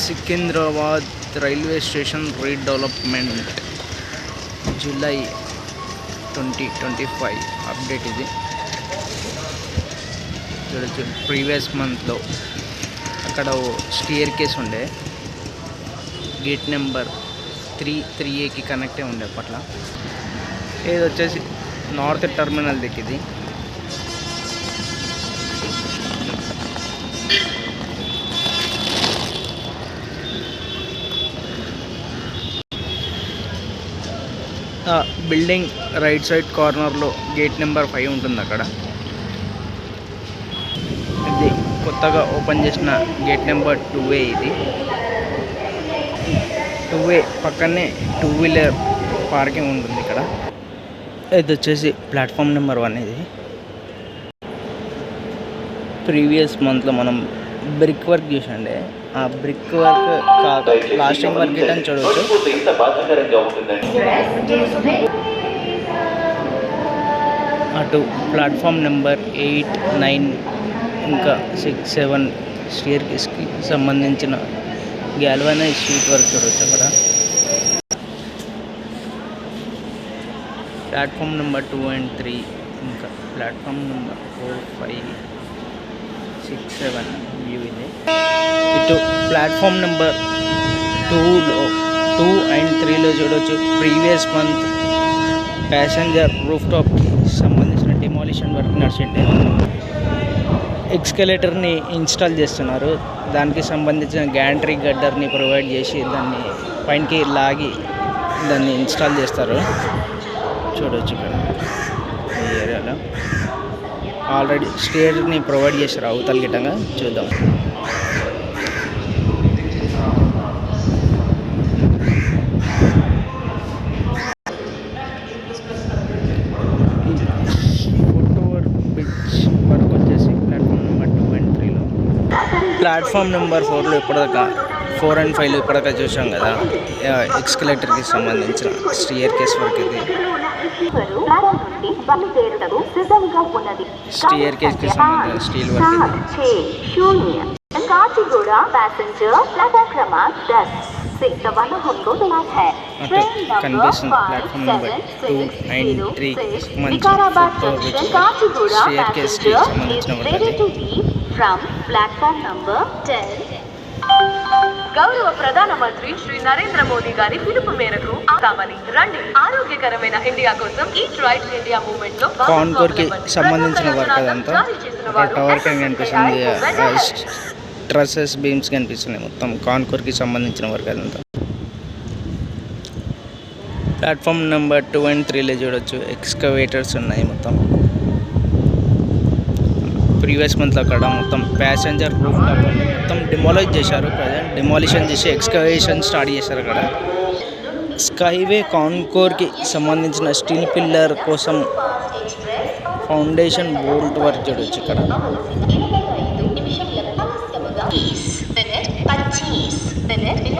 Secunderabad railway station redevelopment July 2025 update ఇది చూడొచ్చు. Previous మంత్లో అక్కడ స్టియర్ కేస్ ఉండే గేట్ నెంబర్ 3A కనెక్టే ఉండే అప్పట్లో. ఇది వచ్చేసి నార్త్ టర్మినల్ దిక్కిది. బిల్డింగ్ రైట్ సైడ్ కార్నర్లో గేట్ నెంబర్ 5 ఉంటుంది. అక్కడ ఇది కొత్తగా ఓపెన్ చేసిన గేట్ నెంబర్ 2A. ఇది 2A పక్కనే 2 వీలర్ పార్కింగ్ ఉంటుంది ఇక్కడ. ఇది వచ్చేసి ప్లాట్ఫామ్ నెంబర్ 1. ఇది ప్రీవియస్ మంత్లో మనం బ్రిక్ వర్క్ చూసండి. ఆ బ్రిక్ వర్క్ కాక ప్లాస్టింగ్ వర్క్ ఇటని చూడవచ్చు. అటు ప్లాట్ఫామ్ నెంబర్ 8, 9 ఇంకా 6, 7 స్టియర్ కేస్కి సంబంధించిన గ్యాల్వనైజ్ షీట్ వర్క్ చూడవచ్చు. అక్కడ ప్లాట్ఫామ్ నెంబర్ 2 and 3 ఇంకా ప్లాట్ఫామ్ నెంబర్ 4, 5, 6, 7 వ్యూ ఇది. ఇటు ప్లాట్ఫామ్ నెంబర్ 2 and 3లో చూడవచ్చు. ప్రీవియస్ మంత్ ప్యాసింజర్ రూఫ్ టాప్కి సంబంధించిన డిమాలిషన్ వర్క్ నడిచిండే. ఎక్స్కలేటర్ని ఇన్స్టాల్ చేస్తున్నారు. దానికి సంబంధించిన గ్యాంట్రీ గడ్డర్ని ప్రొవైడ్ చేసి దాన్ని పైనకి లాగి దాన్ని ఇన్స్టాల్ చేస్తారు. చూడవచ్చు ఇక్కడ ఈ ఏరియాలో ఆల్రెడీ స్టేర్ని ప్రొవైడ్ చేశారు అవతల గిట్టంగా. చూద్దాం. ఫుట్ఓవర్ బ్రిడ్జ్ వర్క్ వచ్చేసి ప్లాట్ఫామ్ నెంబర్ 2 and 3లో. ప్లాట్ఫామ్ నెంబర్ 4లో ఇప్పటిదాకా 4 and 5లో ఇప్పటిదాకా చూసాం కదా. ఎక్స్కలేటర్కి సంబంధించిన స్టియర్ కేస్ వర్క్ ఇది. స్టియర్ కేస్కి సంబంధించిన స్టీల్ వర్క్ ఇది. కనిపిస్తుంది ప్లాట్ఫామ్ నెంబర్ 2 and 3 మంచి స్టియర్ కేస్కి సంబంధించిన వర్క్ అది. గౌరవ ప్రధానమంత్రి శ్రీ నరేంద్ర మోదీ గారి పిలుపు మేరకు కామని రండి ఆరోగ్యకరమైన ఇండియా కోసం ఈట్ రైట్ ఇండియా మూవ్మెంట్ లో కాన్కోర్ కి సంబంధించిన వర్క్ అదంతా. టవర్ కి కనిపిస్తుంది, ట్రస్సెస్ బీమ్స్ కనిపిస్తున్నాయి. మొత్తం కాన్కోర్ కి సంబంధించిన వర్క్ అదంతా. ప్లాట్ఫామ్ నెంబర్ 2 and 3లో చూడొచ్చు ఎక్స్కవేటర్స్ ఉన్నాయి. మొత్తం ప్రీవియస్ మంత్లో అక్కడ మొత్తం ప్యాసింజర్ రూఫ్ టాప్ మొత్తం డిమాలిష్ చేశారు. ప్రజెంట్ డిమాలిషన్ చేసి ఎక్స్కవేషన్ స్టార్ట్ చేశారు. అక్కడ స్కైవే కాన్కోర్కి సంబంధించిన స్టీల్ పిల్లర్ కోసం ఫౌండేషన్ బోల్ట్ వర్క్ చూడవచ్చు. ఇక్కడ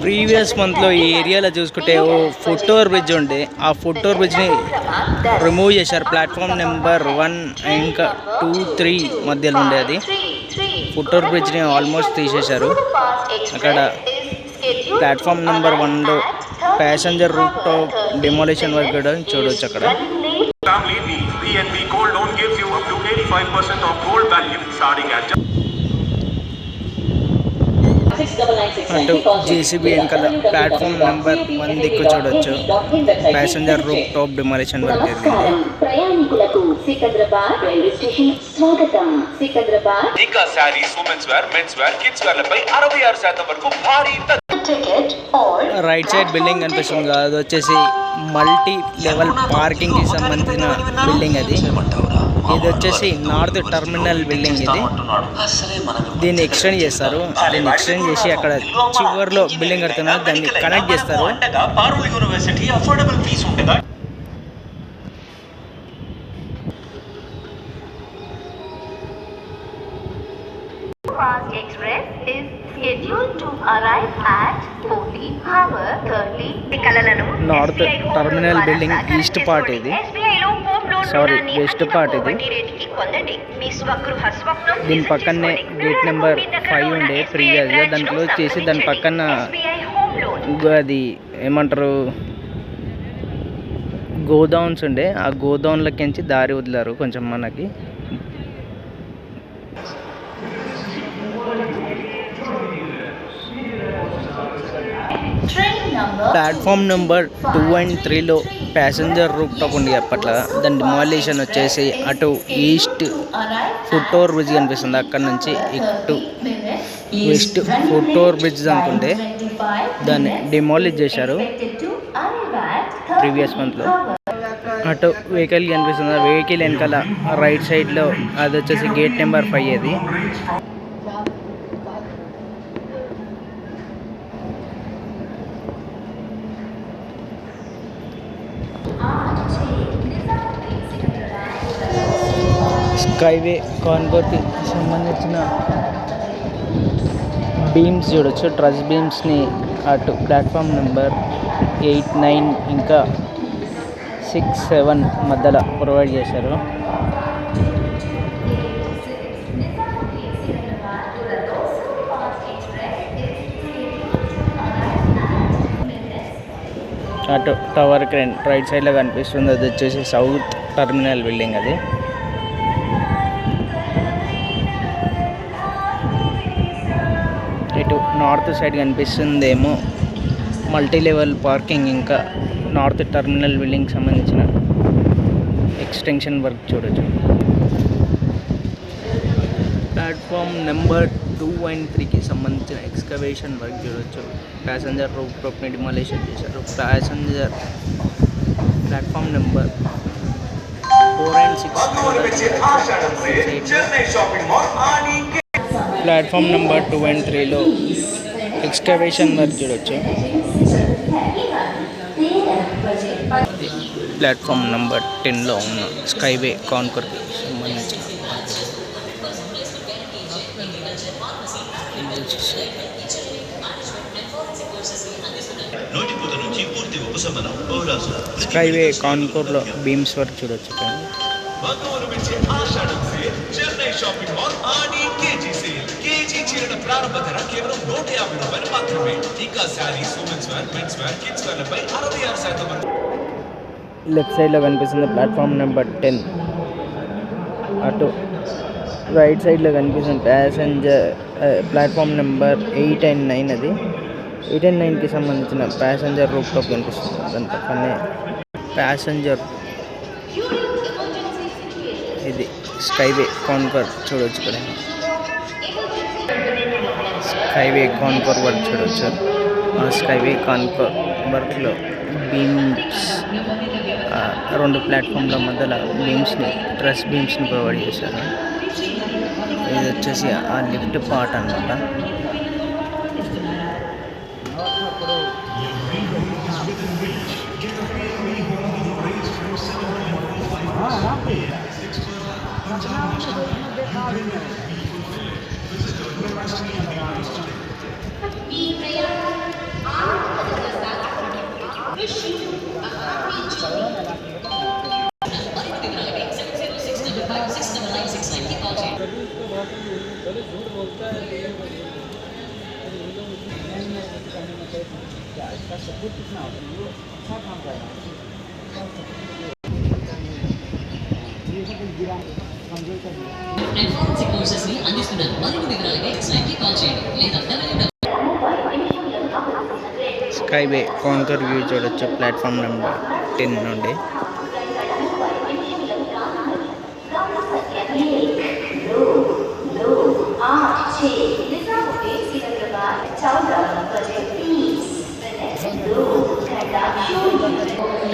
ప్రీవియస్ మంత్లో ఈ ఏరియాలో చూసుకుంటే ఓ ఫుట్ ఓవర్ బ్రిడ్జ్ ఉండే. ఆ ఫుట్ ఓవర్ బ్రిడ్జ్ని రిమూవ్ చేశారు. ప్లాట్ఫామ్ నెంబర్ 1 ఇంకా 2, 3 మధ్యలో ఉండే అది. ఫుట్ ఓవర్ బ్రిడ్జ్ని ఆల్మోస్ట్ తీసేశారు. అక్కడ ప్లాట్ఫామ్ నెంబర్ 1లో passenger roof top demolition work కూడా చూడవచ్చు. అక్కడ అటు జేసీబీ వెనకాల ప్లాట్ఫామ్ నెంబర్ 1 దిక్కు చూడొచ్చు passenger roof top demolition work జరిగింది. ఇంకా saris, women's wear, men's wear, kids wear లపై 66% వరకు భారీ రైట్ సైడ్ బిల్డింగ్ కనిపిస్తుంది కదా, అది వచ్చేసి మల్టీ లెవెల్ పార్కింగ్కి సంబంధించిన బిల్డింగ్ అది. ఇది వచ్చేసి నార్త్ టర్మినల్ బిల్డింగ్. ఇది దీన్ని ఎక్స్టెండ్ చేస్తారు. దీన్ని ఎక్స్టెండ్ చేసి అక్కడ చివర్లో బిల్డింగ్ కడుతున్నారు, దాన్ని కనెక్ట్ చేస్తారు. North terminal building east part ఇది. సారీ వెస్ట్ పార్ట్ ఇది. దీని పక్కనే గేట్ నెంబర్ 5 ఉండే ప్రీవియస్గా, దాన్ని క్లోజ్ చేసి దాని పక్కన అది ఏమంటారు గోడౌన్స్ ఉండే, ఆ గోడౌన్లకించి దారి వదిలారు కొంచెం మనకి. ప్లాట్ఫామ్ నెంబర్ 2 and 3లో ప్యాసింజర్ రూప్ టాప్ ఉంది అప్పట్లో, దాని డిమాలిషన్ వచ్చేసి అటు ఈస్ట్ ఫుట్ ఓవర్ బ్రిడ్జ్ కనిపిస్తుంది, అక్కడ నుంచి ఇటు వెస్ట్ ఫుట్ ఓవర్ బ్రిడ్జ్ అనుకుంటే దాన్ని డిమాలిష్ చేశారు ప్రీవియస్ మంత్లో. అటు వెహికల్ కనిపిస్తుంది, ఆ వెహికల్ వెనకాల రైట్ సైడ్లో అది వచ్చేసి గేట్ నెంబర్ 5 అది. స్కైవే కాన్కోర్కి సంబంధించిన బీమ్స్ చూడొచ్చు, ట్రస్ బీమ్స్ని అటు ప్లాట్ఫామ్ నెంబర్ 8, 9 ఇంకా 6, 7 మధ్యలో ప్రొవైడ్ చేశారు. అటు టవర్ క్రేన్ రైట్ సైడ్లో కనిపిస్తుంది, అది వచ్చేసి సౌత్ టర్మినల్ బిల్డింగ్ అది. ఇటు నార్త్ సైడ్ కనిపిస్తుందేమో మల్టీ లెవెల్ పార్కింగ్, ఇంకా నార్త్ టర్మినల్ బిల్డింగ్కి సంబంధించిన ఎక్స్టెన్షన్ వర్క్ చూడొచ్చు. ప్లాట్ఫామ్ నెంబర్ 2 and 3కి సంబంధించిన ఎక్స్కవేషన్ వర్క్ చూడొచ్చు. ప్యాసింజర్ రూప్ టాప్ని డిమాలిషన్ చేశారు. Passenger platform number 4 and 6 platform number 2 and 3లో ఎక్స్కవేషన్ వర్క్ చూడొచ్చు. ప్లాట్ఫామ్ నెంబర్ 10లో ఉన్న స్కైవే కాన్కోర్కి సంబంధించిన స్కైవే కాన్కోర్లో బీమ్స్ వర్క్ చూడొచ్చు. ప్రారంభ ధర కేవలం 150 రూపాయలు మాత్రమే. ఇంకా saris, women's wear, men's wear, kids వేర్లపై 66% లెఫ్ట్ సైడ్లో కనిపిస్తుంది ప్లాట్ఫామ్ నెంబర్ 10. అటు రైట్ సైడ్లో కనిపిస్తుంది ప్యాసింజర్ ప్లాట్ఫామ్ నెంబర్ 8 and 9 అది. 8 and 9కి సంబంధించిన ప్యాసింజర్ రూప్ టాప్ కనిపిస్తుంది, దాని పక్కనే ప్యాసింజర్ ఇది స్కైవే కాన్కోర్ చూడవచ్చు. ఇక్కడ స్కైవే కాన్కోర్ వర్క్ చూడవచ్చు. ఆ స్కైవే కాన్కోర్ వర్క్లో బీమ్స్ 2 ప్లాట్ఫామ్ల మధ్యలో బీమ్స్ని ట్రస్ బీమ్స్ని ప్రొవైడ్ చేశారు. ఇది వచ్చేసి ఆ లిఫ్ట్ పార్ట్ అన్నమాట. స్కైవే కాన్కోర్ వ్యూ చూడొచ్చు ప్లాట్ఫామ్ నెంబర్ 10 నుండి.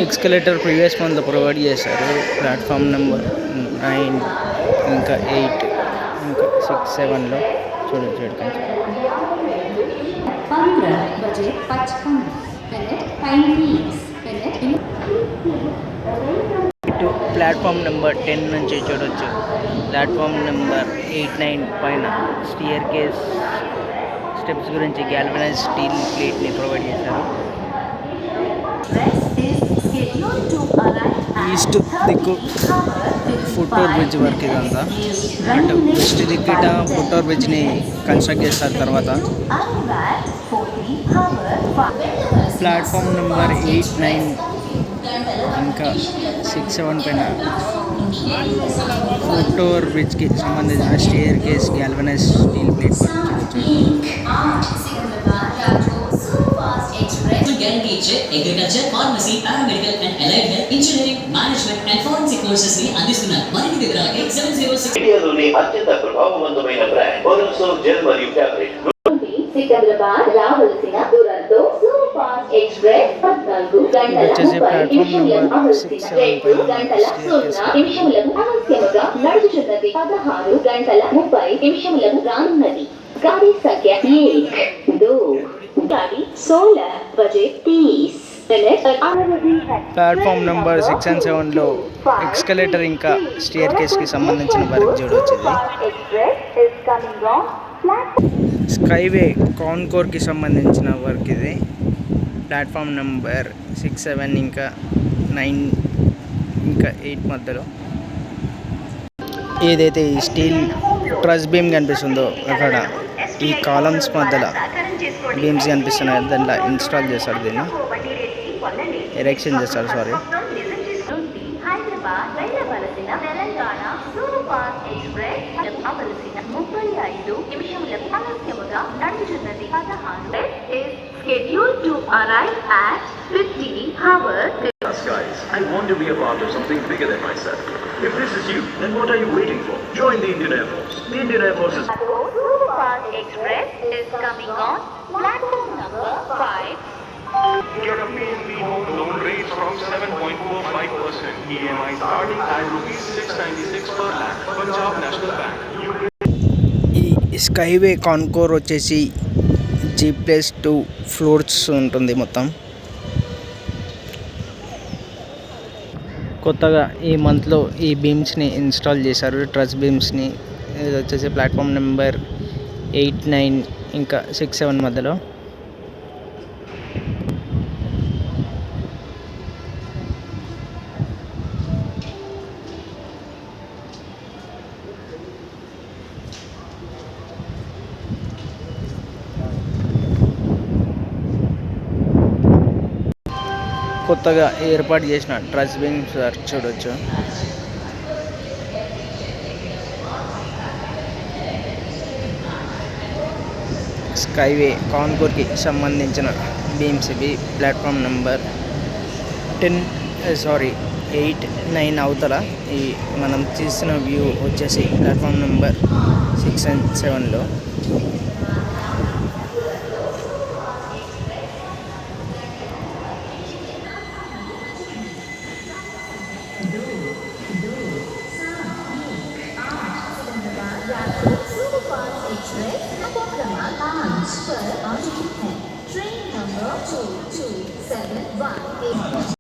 ఎక్స్కలేటర్ ప్రీవియస్ మంత్ ప్రొవైడ్ చేశారు. ప్లాట్ఫామ్ నెంబర్ 9 ఇంకా 8 ఇంకా 6, 7లో చూడొచ్చు. ఇటు ప్లాట్ఫామ్ నెంబర్ 10 నుంచి చూడొచ్చు. ప్లాట్ఫామ్ నెంబర్ 8, 9 పైన స్టియర్ కేస్ స్టెప్స్ గురించి గ్యాల్వనైజ్ స్టీల్ ప్లేట్ని ప్రొవైడ్ చేశారు. ఈ ఈస్ట్ దిక్కు ఫుట్ఓవర్ బ్రిడ్జ్ వర్క్ ఇదంతా. అటు వెస్ట్ దిక్కుట ఫుట్ఓవర్ బ్రిడ్జ్ని కన్స్ట్రక్ట్ చేస్తారు. తర్వాత ప్లాట్ఫామ్ నెంబర్ 8, 9 ఇంకా 6, 7 పైన ఫుట్ఓవర్ బ్రిడ్జ్కి సంబంధించిన staircase galvanize steel plate work agriculture, pharmacy, paramedical and allied health, engineering, management and forensic courses ని అందిస్తున్నారు. మరిన్ని వివరాలకి 706 ఇండియాలోని అత్యంత ప్రభావవంతమైన బ్రాండ్ బోనసో జెల్ మరియు ఫ్యాబ్రిక్. సికింద్రాబాద్ రావాల్సిన దూరంతో సూపర్ ఫాస్ట్ ఎక్స్ప్రెస్ 14 గంటల 30 నిమిషములకు ఆలస్యంగా 2 గంటల 0 నిమిషములకు ఆలస్యముగా నడుచుచున్నది. 16 గంటల 30 నిమిషములకు రానున్నది. గాడి సంఖ్య 1, 2 गाड़ी 16 बजे 30 मिनट। ప్లాట్ఫామ్ నెంబర్ 6 and 7లో ఎక్స్కలేటర్ ఇంకా స్టేర్ కేస్కి సంబంధించిన వర్క్ చూడవచ్చు. స్కైవే కాన్కోర్కి సంబంధించిన వర్క్ ఇది. ప్లాట్ఫామ్ నెంబర్ 6, 7 ఇంకా 9 ఇంకా 8 మధ్యలో ఏదైతే ఈ స్టీల్ ట్రస్ బీమ్ కనిపిస్తుందో అక్కడ ఈ కాలమ్స్ మధ్యలో బీమ్స్ కనిపిస్తున్నాయి. దాంట్లో ఇన్స్టాల్ చేస్తారు, దీన్ని ఎరెక్షన్ చేస్తారు. సారీ, హైదరాబాద్ వెళ్ళవలసిన తెలంగాణ సూపర్ ఫాస్ట్ ఎక్స్ప్రెస్ అవలసిన 35 నిమిషములకు ఆలస్యముగా నడుచుచున్నది. 16 is scheduled to arrive at 50 hours. Guys, I want to be a part of something bigger than myself. If this is you, then what are you waiting for? Join the Indian Air Force. The Indian Air Force is... Super Fast Express is coming on platform number 5. Get a PNB home loan rate from 7.45%. EMI starting at rupees 696 per lakh. Punjab National Bank. ఈ skyway conquer వచ్చేసి G+2 floors ఉంటుంది మొత్తం. కొత్తగా ఈ మంత్లో ఈ బీమ్స్ని install చేశారు, truss బీమ్స్ని. ఇది వచ్చేసి ప్లాట్ఫామ్ నెంబర్ 8, 9 ఇంకా 6, 7 మధ్యలో. కొత్తగా ఏర్పాటు చేసిన ట్రస్ బీమ్స్ వర్క్ చూడొచ్చు. స్కైవే కాన్కోర్కి సంబంధించిన బీమ్స్ ఇవి. ప్లాట్ఫామ్ నెంబర్ 8, 9 అవతల ఈ మనం తీసిన వ్యూ వచ్చేసి ప్లాట్ఫామ్ నెంబర్ 6 and 7లో. Train number 2271